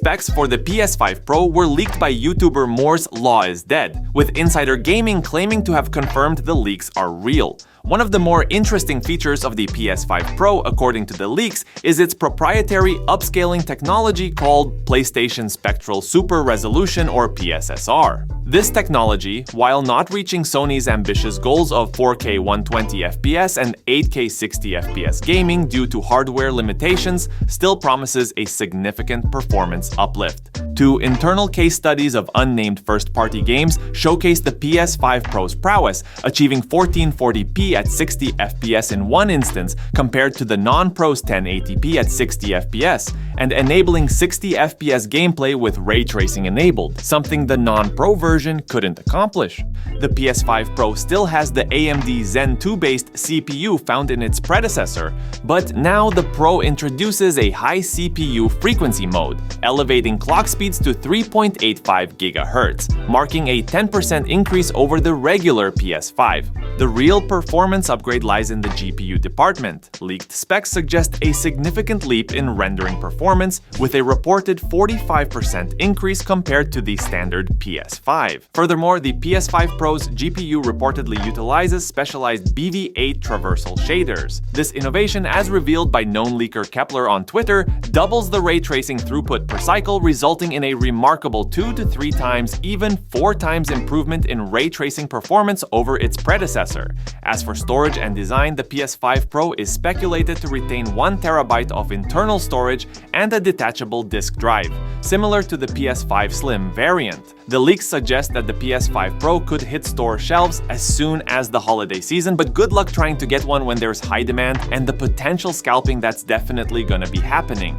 specs for the PS5 Pro were leaked by YouTuber Moore's Law is Dead, with Insider Gaming claiming to have confirmed the leaks are real. One of the more interesting features of the PS5 Pro, according to the leaks, is its proprietary upscaling technology called PlayStation Spectral Super Resolution or PSSR. This technology, while not reaching Sony's ambitious goals of 4K 120 FPS and 8K 60 FPS gaming due to hardware limitations, still promises a significant performance uplift. Two internal case studies of unnamed first-party games showcase the PS5 Pro's prowess, achieving 1440p at 60 FPS in one instance compared to the non-Pro's 1080p at 60 FPS, and enabling 60 FPS gameplay with ray tracing enabled, something the non-Pro version couldn't accomplish. The PS5 Pro still has the AMD Zen 2-based CPU found in its predecessor, but now the Pro introduces a high CPU frequency mode, elevating clock speeds to 3.85 GHz, marking a 10% increase over the regular PS5. The real performance upgrade lies in the GPU department. Leaked specs suggest a significant leap in rendering performance, with a reported 45% increase compared to the standard PS5. Furthermore, the PS5 Pro's GPU reportedly utilizes specialized BV8 traversal shaders. This innovation, as revealed by known leaker Kepler on Twitter, doubles the ray tracing throughput per cycle, resulting in a remarkable 2 to 3 times, even 4 times improvement in ray tracing performance over its predecessor. As for storage and design, the PS5 Pro is speculated to retain 1 TB of internal storage and a detachable disk drive, similar to the PS5 Slim variant. The leaks suggest that the PS5 Pro could hit store shelves as soon as the holiday season, but good luck trying to get one when there's high demand and the potential scalping that's definitely gonna be happening.